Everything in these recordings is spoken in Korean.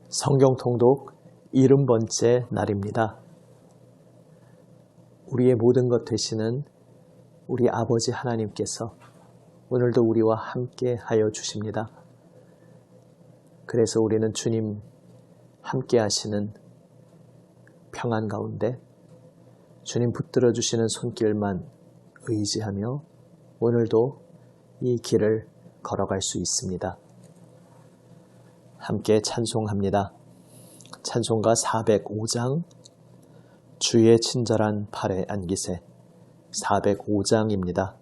성경 통독 70번째 날입니다. 우리의 모든 것 되시는 우리 아버지 하나님께서 오늘도 우리와 함께 하여 주십니다. 그래서 우리는 주님 함께 하시는 평안 가운데 주님 붙들어 주시는 손길만 의지하며 오늘도 이 길을 걸어갈 수 있습니다. 함께 찬송합니다. 찬송가 405장 주의 친절한 팔에 안기세 405장입니다.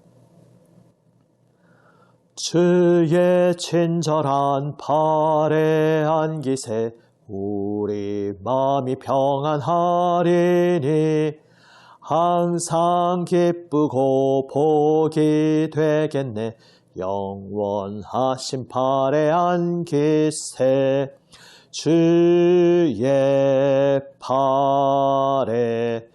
주의 친절한 팔에 안기세 우리 마음이 평안하리니 항상 기쁘고 복이 되겠네. 영원하신 팔에 안기세 주의 팔에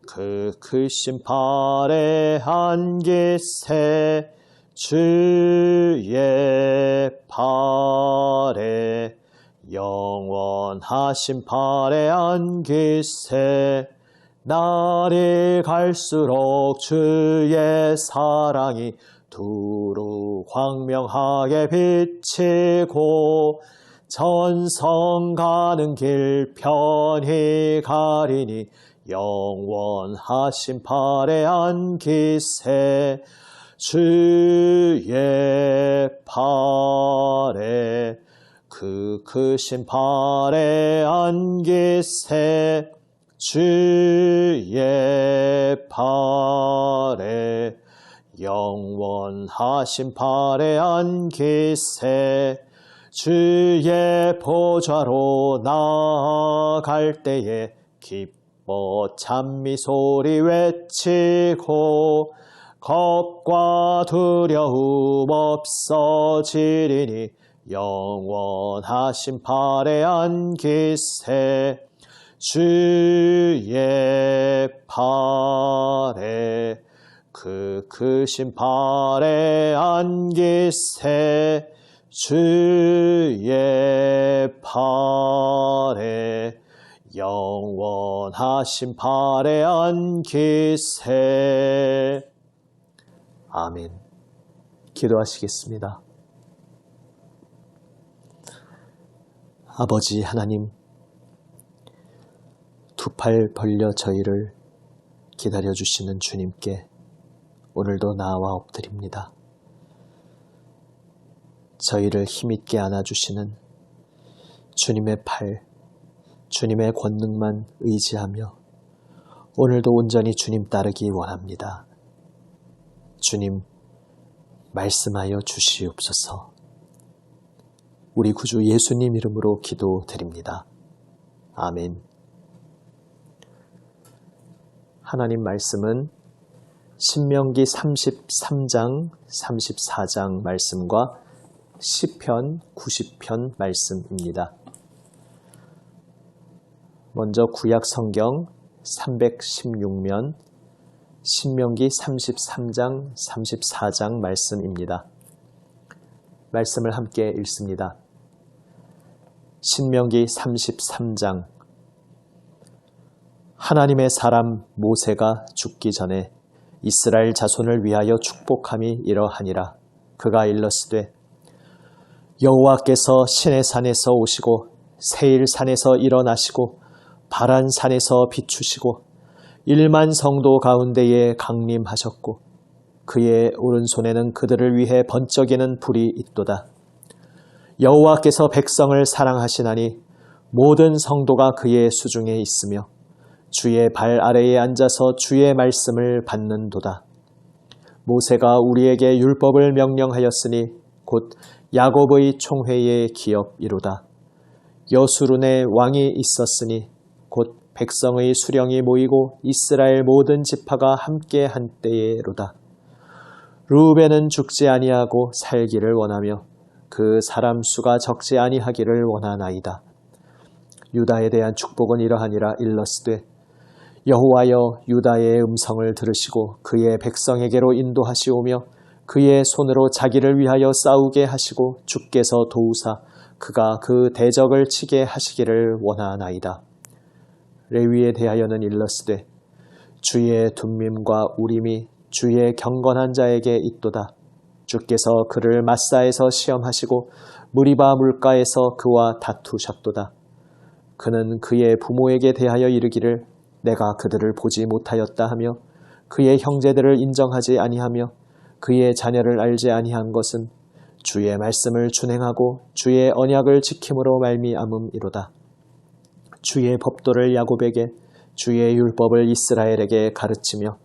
그 크신 팔에 안기세 주의 팔에 영원하신 팔에 안기세 날이 갈수록 주의 사랑이 두루 광명하게 비치고 전성 가는 길 편히 가리니 영원하신 팔에 안기세 주의 팔에 그 크신 팔에 안기세 주의 팔에 영원하신 팔에 안기세 주의 보좌로 나아갈 때에 기뻐 찬미 소리 외치고 겁과 두려움 없어지리니 영원하신 팔에 안기세 주의 팔에 그 크신 팔에 안기세 주의 팔에 영원하신 팔에 안기세 아멘. 기도하시겠습니다. 아버지 하나님, 두 팔 벌려 저희를 기다려주시는 주님께 오늘도 나와 엎드립니다. 저희를 힘있게 안아주시는 주님의 팔, 주님의 권능만 의지하며 오늘도 온전히 주님 따르기 원합니다. 주님, 말씀하여 주시옵소서. 우리 구주 예수님 이름으로 기도드립니다. 아멘. 하나님 말씀은 신명기 33장, 34장 말씀과 시편 90편 말씀입니다. 먼저 구약 성경 316면 신명기 33장, 34장 말씀입니다. 말씀을 함께 읽습니다. 신명기 33장 하나님의 사람 모세가 죽기 전에 이스라엘 자손을 위하여 축복함이 이러하니라. 그가 일렀으되 여호와께서 시내산에서 오시고 세일산에서 일어나시고 바란산에서 비추시고 1만 성도 가운데에 강림하셨고 그의 오른손에는 그들을 위해 번쩍이는 불이 있도다. 여호와께서 백성을 사랑하시나니 모든 성도가 그의 수중에 있으며 주의 발 아래에 앉아서 주의 말씀을 받는도다. 모세가 우리에게 율법을 명령하였으니 곧 야곱의 총회의 기업이로다. 여수룬에 왕이 있었으니 곧 백성의 수령이 모이고 이스라엘 모든 지파가 함께 한 때에로다. 르우벤은 죽지 아니하고 살기를 원하며 그 사람 수가 적지 아니하기를 원하나이다. 유다에 대한 축복은 이러하니라. 일러스되 여호와여 유다의 음성을 들으시고 그의 백성에게로 인도하시오며 그의 손으로 자기를 위하여 싸우게 하시고 주께서 도우사 그가 그 대적을 치게 하시기를 원하나이다. 레위에 대하여는 일러스되 주의 둠밈과 우림이 주의 경건한 자에게 있도다. 주께서 그를 마사에서 시험하시고 무리바 물가에서 그와 다투셨도다. 그는 그의 부모에게 대하여 이르기를 내가 그들을 보지 못하였다 하며 그의 형제들을 인정하지 아니하며 그의 자녀를 알지 아니한 것은 주의 말씀을 준행하고 주의 언약을 지킴으로 말미암음이로다. 주의 법도를 야곱에게 주의 율법을 이스라엘에게 가르치며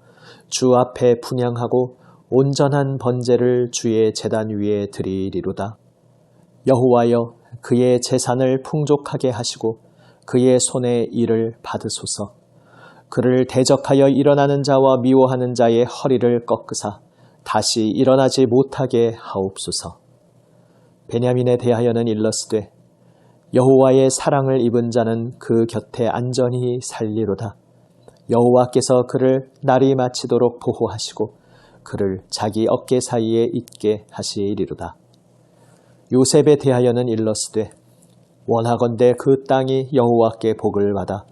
주 앞에 분향하고 온전한 번제를 주의 제단 위에 드리리로다. 여호와여 그의 재산을 풍족하게 하시고 그의 손의 일을 받으소서. 그를 대적하여 일어나는 자와 미워하는 자의 허리를 꺾으사 다시 일어나지 못하게 하옵소서. 베냐민에 대하여는 일러스되 여호와의 사랑을 입은 자는 그 곁에 안전히 살리로다. 여호와께서 그를 날이 마치도록 보호하시고 그를 자기 어깨 사이에 있게 하시리로다. 요셉에 대하여는 일러스되 원하건대 그 땅이 여호와께 복을 받아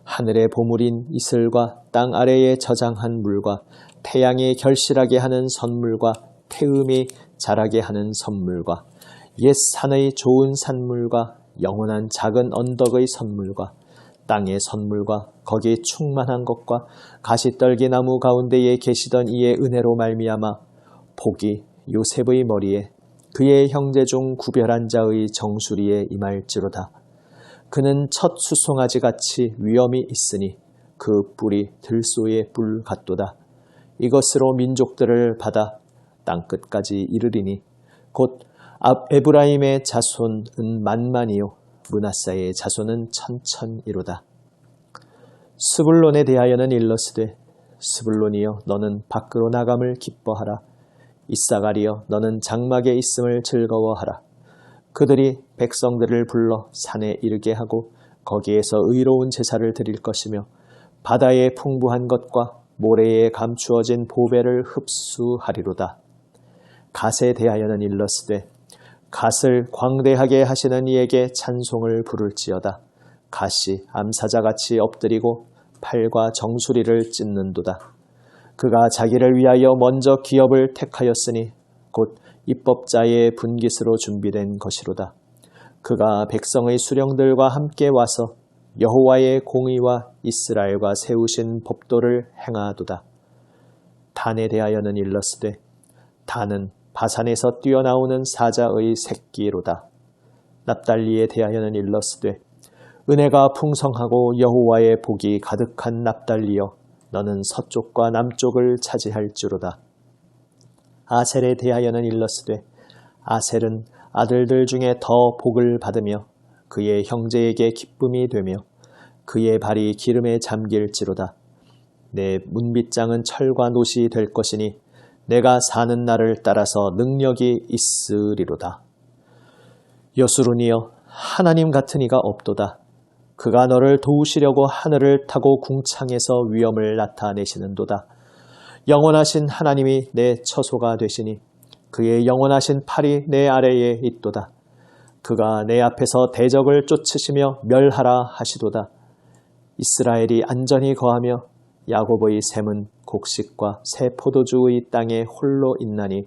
하늘의 보물인 이슬과 땅 아래에 저장한 물과 태양이 결실하게 하는 선물과 태음이 자라게 하는 선물과 옛 산의 좋은 산물과 영원한 작은 언덕의 선물과 땅의 선물과 거기 충만한 것과 가시떨기 나무 가운데에 계시던 이의 은혜로 말미암아 복이 요셉의 머리에 그의 형제 중 구별한 자의 정수리에 임할지로다. 그는 첫 수송아지같이 위엄이 있으니 그 뿔이 들소의 뿔 같도다. 이것으로 민족들을 받아 땅끝까지 이르리니 곧 에브라임의 자손은 만만이요 므낫사의 자손은 천천이로다. 스불론에 대하여는 일러스되 스불론이여 너는 밖으로 나감을 기뻐하라. 이사가리여 너는 장막에 있음을 즐거워하라. 그들이 백성들을 불러 산에 이르게 하고 거기에서 의로운 제사를 드릴 것이며 바다의 풍부한 것과 모래에 감추어진 보배를 흡수하리로다. 갓에 대하여는 일러스되 갓을 광대하게 하시는 이에게 찬송을 부를지어다. 갓이 암사자같이 엎드리고 팔과 정수리를 찢는도다. 그가 자기를 위하여 먼저 기업을 택하였으니 곧 입법자의 분깃으로 준비된 것이로다. 그가 백성의 수령들과 함께 와서 여호와의 공의와 이스라엘과 세우신 법도를 행하도다. 단에 대하여는 일러스되 단은 바산에서 뛰어나오는 사자의 새끼로다. 납달리에 대하여는 일러스되 은혜가 풍성하고 여호와의 복이 가득한 납달리여 너는 서쪽과 남쪽을 차지할지로다. 아셀에 대하여는 일러스되 아셀은 아들들 중에 더 복을 받으며 그의 형제에게 기쁨이 되며 그의 발이 기름에 잠길지로다. 내 문빗장은 철과 놋이 될 것이니 내가 사는 날을 따라서 능력이 있으리로다. 여수론이여 하나님 같은 이가 없도다. 그가 너를 도우시려고 하늘을 타고 궁창에서 위엄을 나타내시는도다. 영원하신 하나님이 내 처소가 되시니 그의 영원하신 팔이 내 아래에 있도다. 그가 내 앞에서 대적을 쫓으시며 멸하라 하시도다. 이스라엘이 안전히 거하며 야곱의 샘은 곡식과 새 포도주의 땅에 홀로 있나니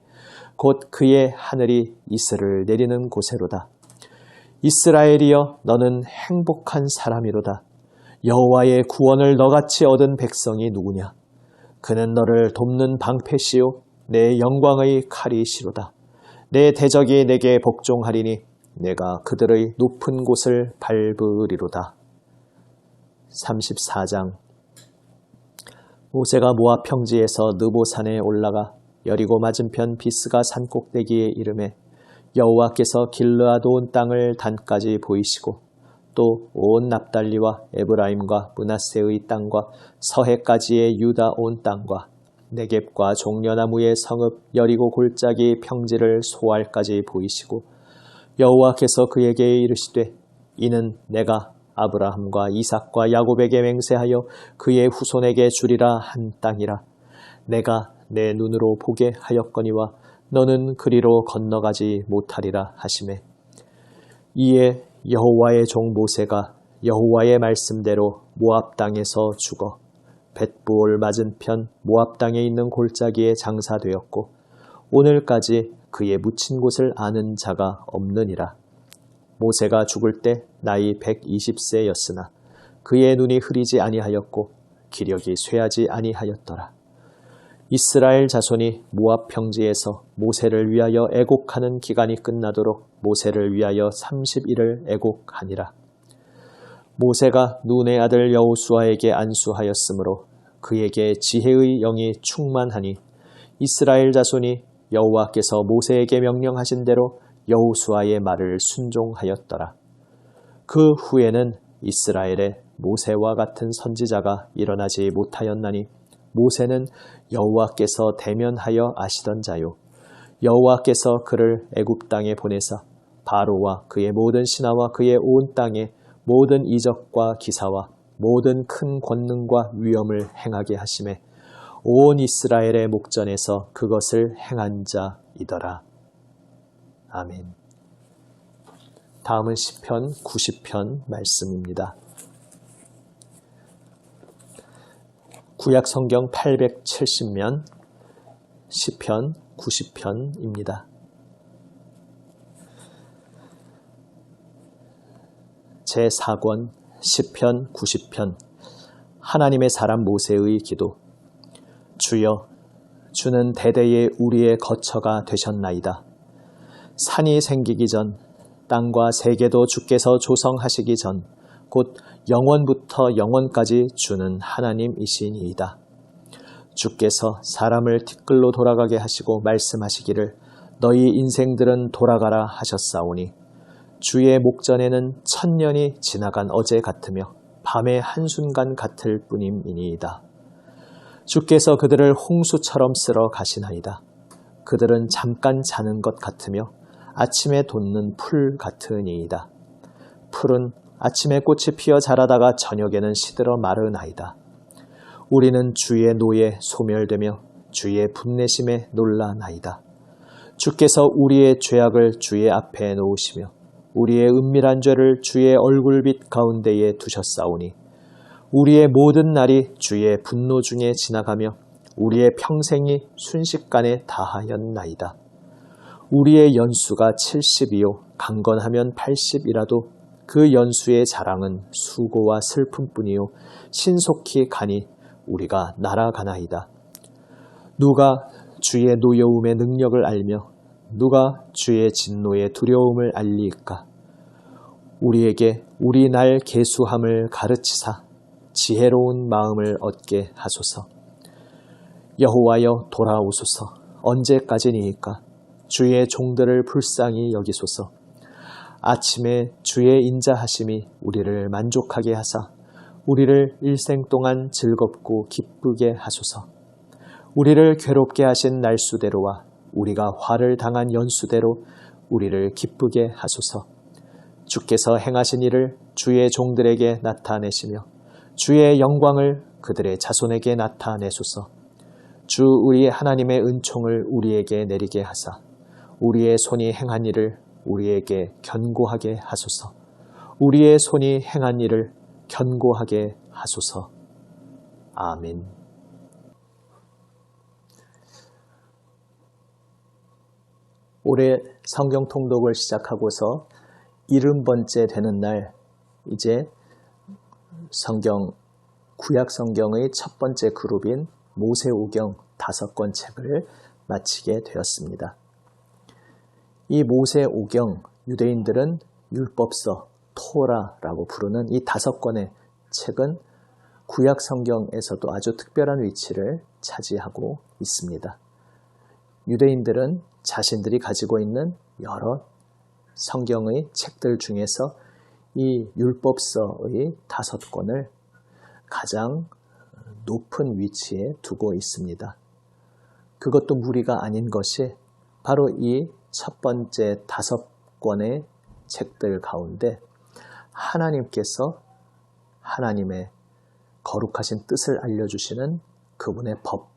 곧 그의 하늘이 이슬을 내리는 곳에로다. 이스라엘이여 너는 행복한 사람이로다. 여호와의 구원을 너같이 얻은 백성이 누구냐? 그는 너를 돕는 방패시요 내 영광의 칼이시로다. 내 대적이 내게 복종하리니 내가 그들의 높은 곳을 밟으리로다. 34장. 모세가 모압 평지에서 느보산에 올라가 여리고 맞은편 비스가 산꼭대기에 이르매 여호와께서 길르앗 온 땅을 단까지 보이시고 또 온 납달리와 에브라임과 므낫세의 땅과 서해까지의 유다 온 땅과 네겝과 종려나무의 성읍 여리고 골짜기 평지를 소알까지 보이시고 여호와께서 그에게 이르시되 이는 내가 아브라함과 이삭과 야곱에게 맹세하여 그의 후손에게 주리라 한 땅이라. 내가 내 눈으로 보게 하였거니와 너는 그리로 건너가지 못하리라 하시매 이에 여호와의 종 모세가 여호와의 말씀대로 모압 땅에서 죽어 벳부올 맞은편 모압 땅에 있는 골짜기에 장사되었고 오늘까지 그의 묻힌 곳을 아는 자가 없느니라. 모세가 죽을 때 나이 120세였으나 그의 눈이 흐리지 아니하였고 기력이 쇠하지 아니하였더라. 이스라엘 자손이 모압 평지에서 모세를 위하여 애곡하는 기간이 끝나도록 모세를 위하여 30일을 애곡하니라. 모세가 눈의 아들 여호수아에게 안수하였으므로 그에게 지혜의 영이 충만하니 이스라엘 자손이 여호와께서 모세에게 명령하신 대로 여호수아의 말을 순종하였더라. 그 후에는 이스라엘에 모세와 같은 선지자가 일어나지 못하였나니 모세는 여호와께서 대면하여 아시던 자요 여호와께서 그를 애굽 땅에 보내사 바로와 그의 모든 신하와 그의 온 땅에 모든 이적과 기사와 모든 큰 권능과 위엄을 행하게 하심에 온 이스라엘의 목전에서 그것을 행한 자이더라. 아멘. 다음은 시편 90편 말씀입니다. 구약 성경 870면 시편 90편입니다. 제4권 시편 90편 하나님의 사람 모세의 기도. 주여, 주는 대대에 우리의 거처가 되셨나이다. 산이 생기기 전, 땅과 세계도 주께서 조성하시기 전, 곧 영원부터 영원까지 주는 하나님이시니이다. 주께서 사람을 티끌로 돌아가게 하시고 말씀하시기를 너희 인생들은 돌아가라 하셨사오니 주의 목전에는 천년이 지나간 어제 같으며 밤의 한순간 같을 뿐임이니이다. 주께서 그들을 홍수처럼 쓸어 가시나이다. 그들은 잠깐 자는 것 같으며 아침에 돋는 풀 같으니이다. 풀은 아침에 꽃이 피어 자라다가 저녁에는 시들어 마르나이다. 우리는 주의 노에 소멸되며 주의 분내심에 놀라나이다. 주께서 우리의 죄악을 주의 앞에 놓으시며 우리의 은밀한 죄를 주의 얼굴빛 가운데에 두셨사오니 우리의 모든 날이 주의 분노 중에 지나가며 우리의 평생이 순식간에 다하였나이다. 우리의 연수가 70이요 강건하면 80이라도 그 연수의 자랑은 수고와 슬픔뿐이요 신속히 가니 우리가 날아가나이다. 누가 주의 노여움의 능력을 알며 누가 주의 진노의 두려움을 알리까? 우리에게 우리 날 계수함을 가르치사 지혜로운 마음을 얻게 하소서. 여호와여 돌아오소서. 언제까지니이까? 주의 종들을 불쌍히 여기소서. 아침에 주의 인자하심이 우리를 만족하게 하사 우리를 일생 동안 즐겁고 기쁘게 하소서. 우리를 괴롭게 하신 날수대로와 우리가 화를 당한 연수대로 우리를 기쁘게 하소서. 주께서 행하신 일을 주의 종들에게 나타내시며 주의 영광을 그들의 자손에게 나타내소서. 주 우리 하나님의 은총을 우리에게 내리게 하사 우리의 손이 행한 일을 우리에게 견고하게 하소서. 우리의 손이 행한 일을 견고하게 하소서. 아멘. 올해 성경 통독을 시작하고서 70번째 되는 날, 이제 구약 성경의 첫 번째 그룹인 모세오경 5권 책을 마치게 되었습니다. 이 모세오경, 유대인들은 율법서, 토라라고 부르는 이 5권의 책은 구약 성경에서도 아주 특별한 위치를 차지하고 있습니다. 유대인들은 자신들이 가지고 있는 여러 성경의 책들 중에서 이 율법서의 5권을 가장 높은 위치에 두고 있습니다. 그것도 무리가 아닌 것이 바로 이 첫 번째 5권의 책들 가운데 하나님께서 하나님의 거룩하신 뜻을 알려주시는 그분의 법,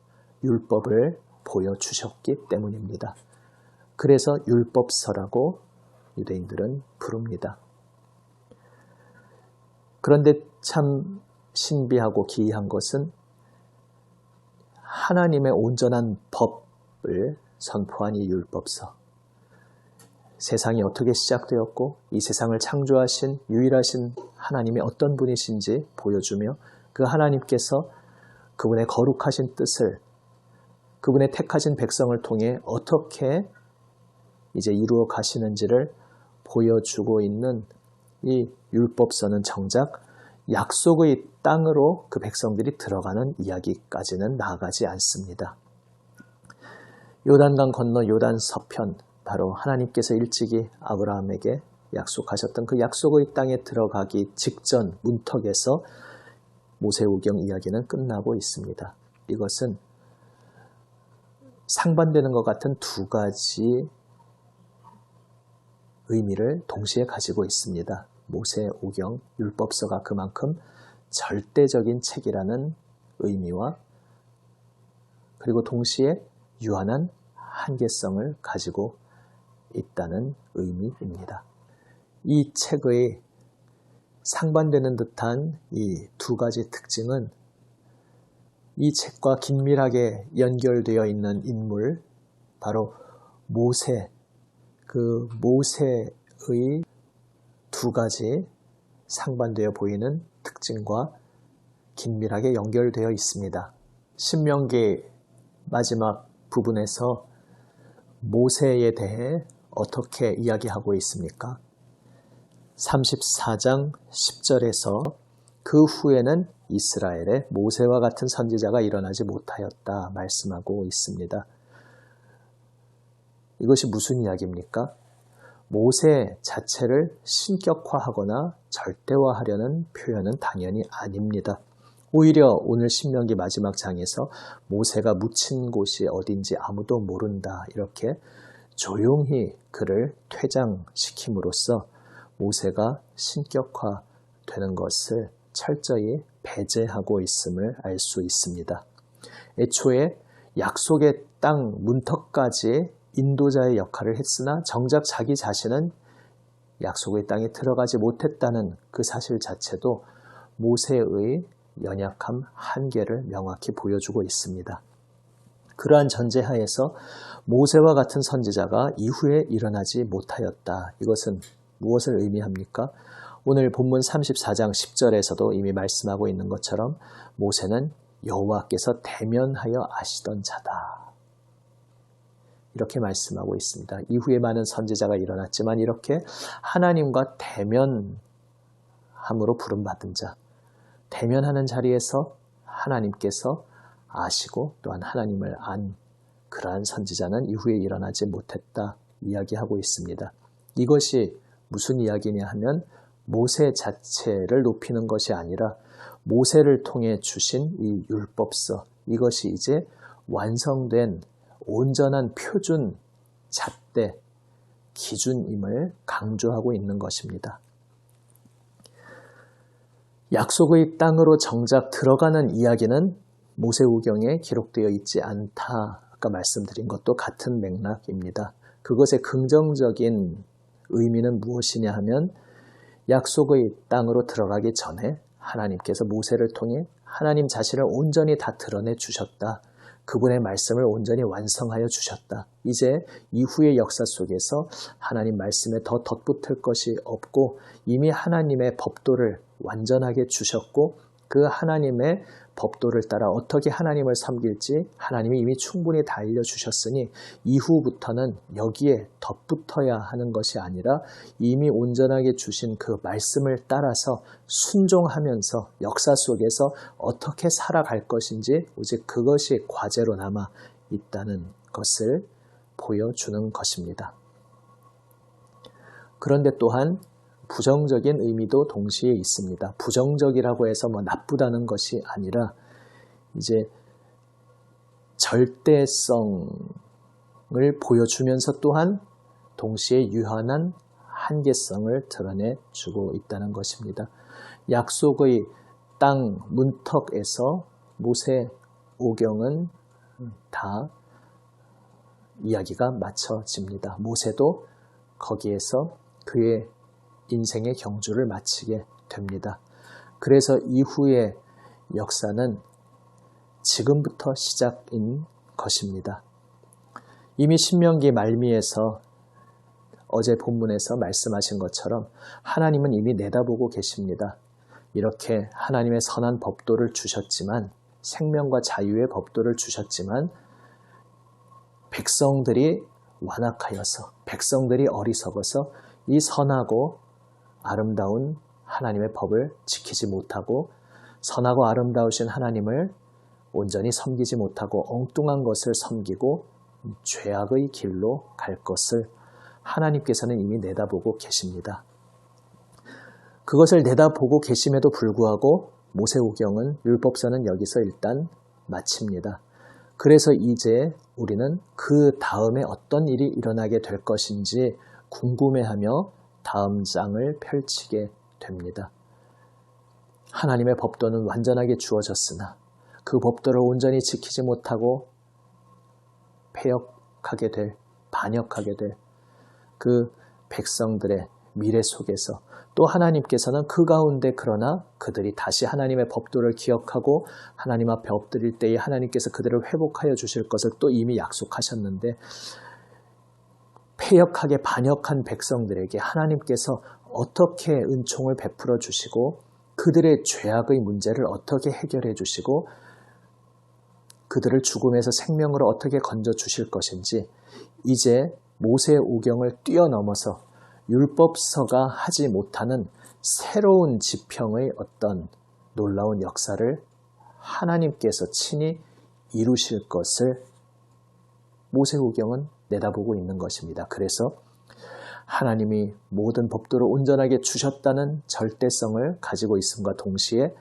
율법을 보여주셨기 때문입니다. 그래서 율법서라고 유대인들은 부릅니다. 그런데 참 신비하고 기이한 것은 하나님의 온전한 법을 선포한 이 율법서. 세상이 어떻게 시작되었고 이 세상을 창조하신 유일하신 하나님이 어떤 분이신지 보여주며 그 하나님께서 그분의 거룩하신 뜻을 그분의 택하신 백성을 통해 어떻게 이제 이루어 가시는지를 보여주고 있는 이 율법서는 정작 약속의 땅으로 그 백성들이 들어가는 이야기까지는 나아가지 않습니다. 요단강 건너 요단 서편, 바로 하나님께서 일찍이 아브라함에게 약속하셨던 그 약속의 땅에 들어가기 직전 문턱에서 모세오경 이야기는 끝나고 있습니다. 이것은 상반되는 것 같은 두 가지 의미를 동시에 가지고 있습니다. 모세오경, 율법서가 그만큼 절대적인 책이라는 의미와 그리고 동시에 유한한 한계성을 가지고 있다는 의미입니다. 이 책의 상반되는 듯한 이 두 가지 특징은 이 책과 긴밀하게 연결되어 있는 인물, 바로 모세, 그 모세의 두 가지 상반되어 보이는 특징과 긴밀하게 연결되어 있습니다. 신명기 마지막 부분에서 모세에 대해 어떻게 이야기하고 있습니까? 34장 10절에서 그 후에는 이스라엘에 모세와 같은 선지자가 일어나지 못하였다 말씀하고 있습니다. 이것이 무슨 이야기입니까? 모세 자체를 신격화하거나 절대화하려는 표현은 당연히 아닙니다. 오히려 오늘 신명기 마지막 장에서 모세가 묻힌 곳이 어딘지 아무도 모른다, 이렇게 조용히 그를 퇴장시킴으로써 모세가 신격화되는 것을 철저히 배제하고 있음을 알 수 있습니다. 애초에 약속의 땅 문턱까지 인도자의 역할을 했으나 정작 자기 자신은 약속의 땅에 들어가지 못했다는 그 사실 자체도 모세의 연약함, 한계를 명확히 보여주고 있습니다. 그러한 전제하에서 모세와 같은 선지자가 이후에 일어나지 못하였다. 이것은 무엇을 의미합니까? 오늘 본문 34장 10절에서도 이미 말씀하고 있는 것처럼 모세는 여호와께서 대면하여 아시던 자다, 이렇게 말씀하고 있습니다. 이후에 많은 선지자가 일어났지만 이렇게 하나님과 대면함으로 부름받은 자, 대면하는 자리에서 하나님께서 아시고 또한 하나님을 안 그러한 선지자는 이후에 일어나지 못했다 이야기하고 있습니다. 이것이 무슨 이야기냐 하면 모세 자체를 높이는 것이 아니라 모세를 통해 주신 이 율법서, 이것이 이제 완성된 온전한 표준 잣대 기준임을 강조하고 있는 것입니다. 약속의 땅으로 정작 들어가는 이야기는 모세오경에 기록되어 있지 않다. 아까 말씀드린 것도 같은 맥락입니다. 그것의 긍정적인 의미는 무엇이냐 하면 약속의 땅으로 들어가기 전에 하나님께서 모세를 통해 하나님 자신을 온전히 다 드러내 주셨다. 그분의 말씀을 온전히 완성하여 주셨다. 이제 이후의 역사 속에서 하나님 말씀에 더 덧붙을 것이 없고 이미 하나님의 법도를 완전하게 주셨고 그 하나님의 법도를 따라 어떻게 하나님을 섬길지 하나님이 이미 충분히 다 알려주셨으니 이후부터는 여기에 덧붙어야 하는 것이 아니라 이미 온전하게 주신 그 말씀을 따라서 순종하면서 역사 속에서 어떻게 살아갈 것인지 오직 그것이 과제로 남아 있다는 것을 보여주는 것입니다. 그런데 또한 부정적인 의미도 동시에 있습니다. 부정적이라고 해서 나쁘다는 것이 아니라 이제 절대성을 보여주면서 또한 동시에 유한한 한계성을 드러내주고 있다는 것입니다. 약속의 땅 문턱에서 모세오경은 다 이야기가 맞춰집니다. 모세도 거기에서 그의 인생의 경주를 마치게 됩니다. 그래서 이후의 역사는 지금부터 시작인 것입니다. 이미 신명기 말미에서 어제 본문에서 말씀하신 것처럼 하나님은 이미 내다보고 계십니다. 이렇게 하나님의 선한 법도를 주셨지만, 생명과 자유의 법도를 주셨지만 백성들이 완악하여서, 백성들이 어리석어서 이 선하고 아름다운 하나님의 법을 지키지 못하고 선하고 아름다우신 하나님을 온전히 섬기지 못하고 엉뚱한 것을 섬기고 죄악의 길로 갈 것을 하나님께서는 이미 내다보고 계십니다. 그것을 내다보고 계심에도 불구하고 모세오경은, 율법서는 여기서 일단 마칩니다. 그래서 이제 우리는 그 다음에 어떤 일이 일어나게 될 것인지 궁금해하며 다음 장을 펼치게 됩니다. 하나님의 법도는 완전하게 주어졌으나 그 법도를 온전히 지키지 못하고 패역하게 될, 반역하게 될 그 백성들의 미래 속에서 또 하나님께서는 그 가운데 그러나 그들이 다시 하나님의 법도를 기억하고 하나님 앞에 엎드릴 때에 하나님께서 그들을 회복하여 주실 것을 또 이미 약속하셨는데, 패역하게 반역한 백성들에게 하나님께서 어떻게 은총을 베풀어 주시고 그들의 죄악의 문제를 어떻게 해결해 주시고 그들을 죽음에서 생명으로 어떻게 건져 주실 것인지, 이제 모세의 오경을 뛰어넘어서 율법서가 하지 못하는 새로운 지평의 어떤 놀라운 역사를 하나님께서 친히 이루실 것을 모세오경은 내다보고 있는 것입니다. 그래서 하나님이 모든 법도를 온전하게 주셨다는 절대성을 가지고 있음과 동시에,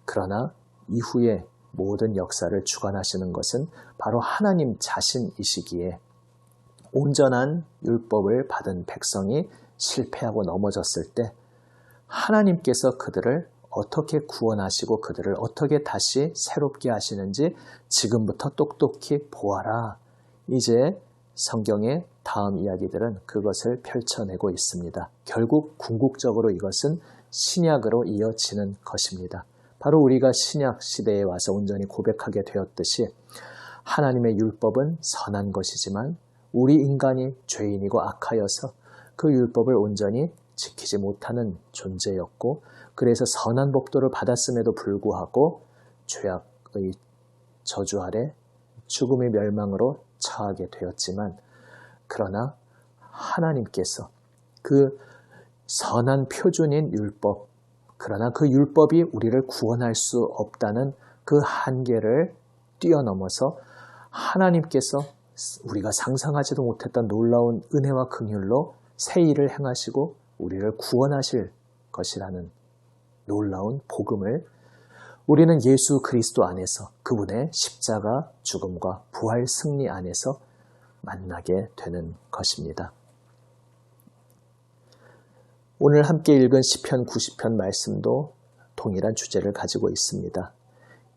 그러나 이후에 모든 역사를 주관하시는 것은 바로 하나님 자신이시기에 온전한 율법을 받은 백성이 실패하고 넘어졌을 때 하나님께서 그들을 어떻게 구원하시고 그들을 어떻게 다시 새롭게 하시는지 지금부터 똑똑히 보아라. 이제 성경의 다음 이야기들은 그것을 펼쳐내고 있습니다. 결국 궁극적으로 이것은 신약으로 이어지는 것입니다. 바로 우리가 신약 시대에 와서 온전히 고백하게 되었듯이 하나님의 율법은 선한 것이지만 우리 인간이 죄인이고 악하여서 그 율법을 온전히 지키지 못하는 존재였고, 그래서 선한 법도를 받았음에도 불구하고 죄악의 저주 아래 죽음의 멸망으로 처하게 되었지만, 그러나 하나님께서 그 선한 표준인 율법, 그러나 그 율법이 우리를 구원할 수 없다는 그 한계를 뛰어넘어서 하나님께서 우리가 상상하지도 못했던 놀라운 은혜와 긍휼로 새 일을 행하시고 우리를 구원하실 것이라는 놀라운 복음을 우리는 예수 그리스도 안에서 그분의 십자가 죽음과 부활 승리 안에서 만나게 되는 것입니다. 오늘 함께 읽은 시편 90편 말씀도 동일한 주제를 가지고 있습니다.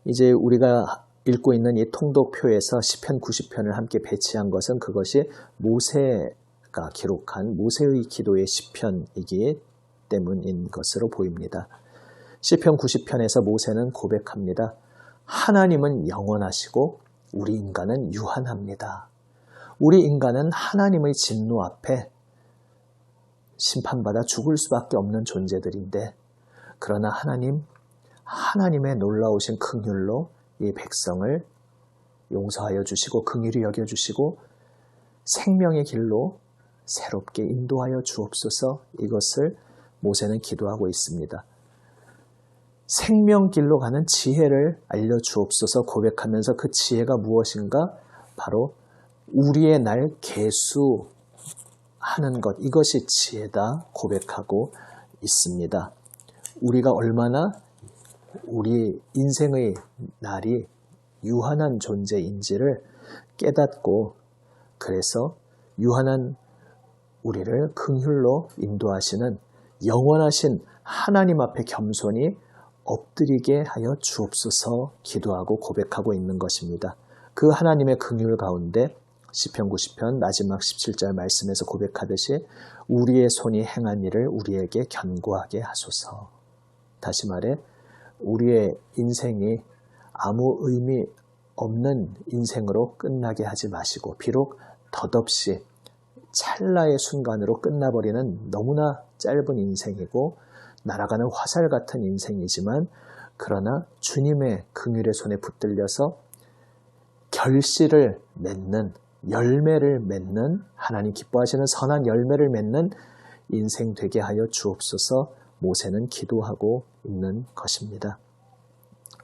이제 우리가 읽고 있는 이 통독표에서 시편 90편을 함께 배치한 것은 그것이 모세가 기록한 모세의 기도의 시편이기 때문인 것으로 보입니다. 시편 90편에서 모세는 고백합니다. 하나님은 영원하시고 우리 인간은 유한합니다. 우리 인간은 하나님의 진노 앞에 심판받아 죽을 수밖에 없는 존재들인데, 그러나 하나님의 놀라우신 긍휼로 이 백성을 용서하여 주시고 긍휼히 여겨주시고 생명의 길로 새롭게 인도하여 주옵소서. 이것을 모세는 기도하고 있습니다. 생명길로 가는 지혜를 알려주옵소서 고백하면서 그 지혜가 무엇인가? 바로 우리의 날 계수하는 것, 이것이 지혜다 고백하고 있습니다. 우리가 얼마나 우리 인생의 날이 유한한 존재인지를 깨닫고, 그래서 유한한 우리를 긍휼로 인도하시는 영원하신 하나님 앞에 겸손히 엎드리게 하여 주옵소서 기도하고 고백하고 있는 것입니다. 그 하나님의 긍휼 가운데 시편 90편 마지막 17절 말씀에서 고백하듯이 우리의 손이 행한 일을 우리에게 견고하게 하소서. 다시 말해 우리의 인생이 아무 의미 없는 인생으로 끝나게 하지 마시고, 비록 덧없이 찰나의 순간으로 끝나버리는 너무나 짧은 인생이고 날아가는 화살 같은 인생이지만, 그러나 주님의 긍휼의 손에 붙들려서 결실을 맺는, 열매를 맺는, 하나님 기뻐하시는 선한 열매를 맺는 인생 되게 하여 주옵소서. 모세는 기도하고 있는 것입니다.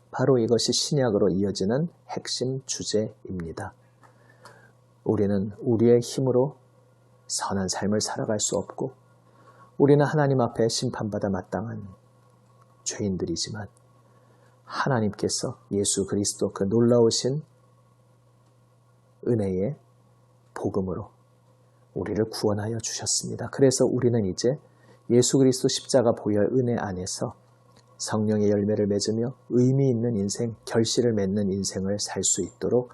바로 이것이 신약으로 이어지는 핵심 주제입니다. 우리는 우리의 힘으로 선한 삶을 살아갈 수 없고, 우리는 하나님 앞에 심판받아 마땅한 죄인들이지만, 하나님께서 예수 그리스도 그 놀라우신 은혜의 복음으로 우리를 구원하여 주셨습니다. 그래서 우리는 이제 예수 그리스도 십자가 보혈 은혜 안에서 성령의 열매를 맺으며 의미 있는 인생, 결실을 맺는 인생을 살 수 있도록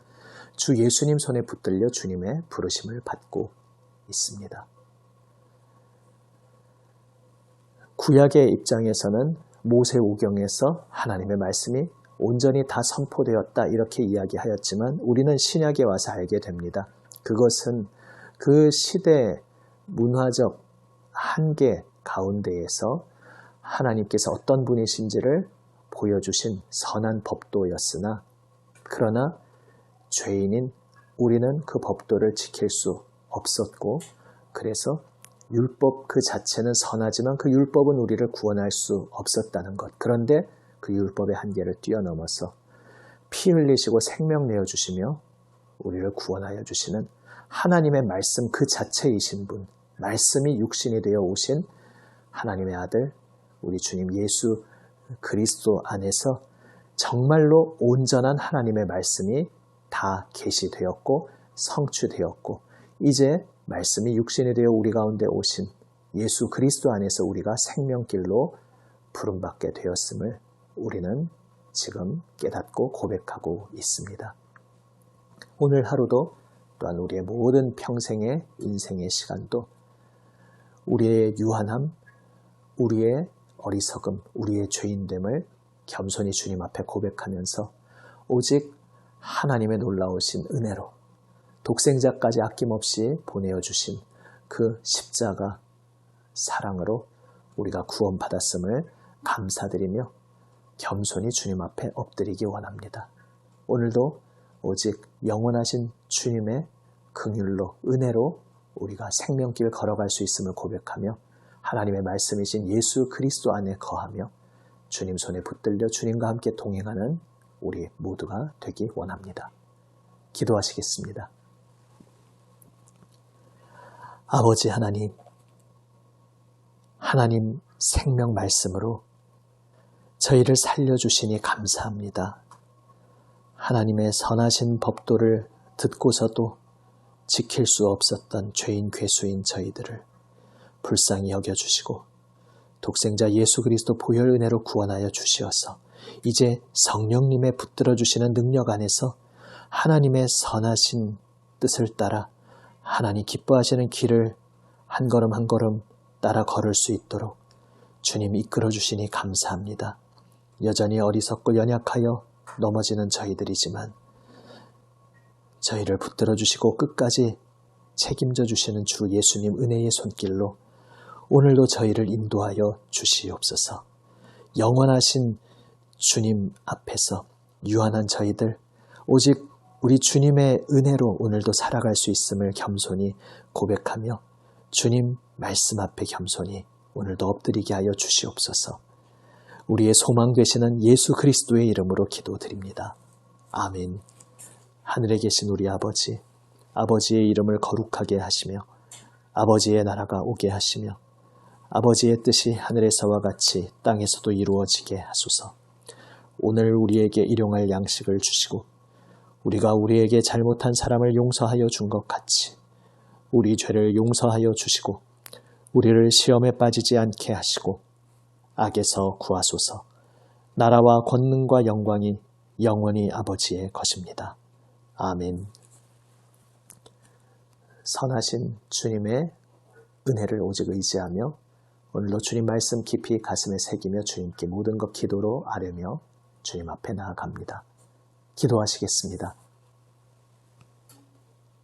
주 예수님 손에 붙들려 주님의 부르심을 받고 있습니다. 구약의 입장에서는 모세오경에서 하나님의 말씀이 온전히 다 선포되었다 이렇게 이야기하였지만, 우리는 신약에 와서 알게 됩니다. 그것은 그 시대 문화적 한계 가운데에서 하나님께서 어떤 분이신지를 보여주신 선한 법도였으나, 그러나 죄인인 우리는 그 법도를 지킬 수 없었고, 그래서 율법 그 자체는 선하지만 그 율법은 우리를 구원할 수 없었다는 것. 그런데 그 율법의 한계를 뛰어넘어서 피 흘리시고 생명 내어주시며 우리를 구원하여 주시는 하나님의 말씀 그 자체이신 분, 말씀이 육신이 되어 오신 하나님의 아들 우리 주님 예수 그리스도 안에서 정말로 온전한 하나님의 말씀이 다 계시되었고 성취되었고, 이제 말씀이 육신이 되어 우리 가운데 오신 예수 그리스도 안에서 우리가 생명길로 부름받게 되었음을 우리는 지금 깨닫고 고백하고 있습니다. 오늘 하루도 또한 우리의 모든 평생의 인생의 시간도 우리의 유한함, 우리의 어리석음, 우리의 죄인됨을 겸손히 주님 앞에 고백하면서 오직 하나님의 놀라우신 은혜로 독생자까지 아낌없이 보내어 주신 그 십자가 사랑으로 우리가 구원받았음을 감사드리며 겸손히 주님 앞에 엎드리기 원합니다. 오늘도 오직 영원하신 주님의 긍휼로 은혜로 우리가 생명길 걸어갈 수 있음을 고백하며 하나님의 말씀이신 예수 그리스도 안에 거하며 주님 손에 붙들려 주님과 함께 동행하는 우리 모두가 되기 원합니다. 기도하시겠습니다. 아버지 하나님, 하나님 생명 말씀으로 저희를 살려주시니 감사합니다. 하나님의 선하신 법도를 듣고서도 지킬 수 없었던 죄인 괴수인 저희들을 불쌍히 여겨주시고 독생자 예수 그리스도 보혈 은혜로 구원하여 주시어서 이제 성령님의 붙들어 주시는 능력 안에서 하나님의 선하신 뜻을 따라 하나님 기뻐하시는 길을 한 걸음 한 걸음 따라 걸을 수 있도록 주님 이끌어 주시니 감사합니다. 여전히 어리석고 연약하여 넘어지는 저희들이지만 저희를 붙들어 주시고 끝까지 책임져 주시는 주 예수님 은혜의 손길로 오늘도 저희를 인도하여 주시옵소서. 영원하신 주님 앞에서 유한한 저희들 오직 우리 주님의 은혜로 오늘도 살아갈 수 있음을 겸손히 고백하며 주님 말씀 앞에 겸손히 오늘도 엎드리게 하여 주시옵소서. 우리의 소망 되시는 예수 그리스도의 이름으로 기도드립니다. 아멘. 하늘에 계신 우리 아버지, 아버지의 이름을 거룩하게 하시며 아버지의 나라가 오게 하시며 아버지의 뜻이 하늘에서와 같이 땅에서도 이루어지게 하소서. 오늘 우리에게 일용할 양식을 주시고 우리가 우리에게 잘못한 사람을 용서하여 준 것 같이 우리 죄를 용서하여 주시고 우리를 시험에 빠지지 않게 하시고 악에서 구하소서. 나라와 권능과 영광이 영원히 아버지의 것입니다. 아멘. 선하신 주님의 은혜를 오직 의지하며 오늘도 주님 말씀 깊이 가슴에 새기며 주님께 모든 것 기도로 아뢰며 주님 앞에 나아갑니다. 기도하시겠습니다.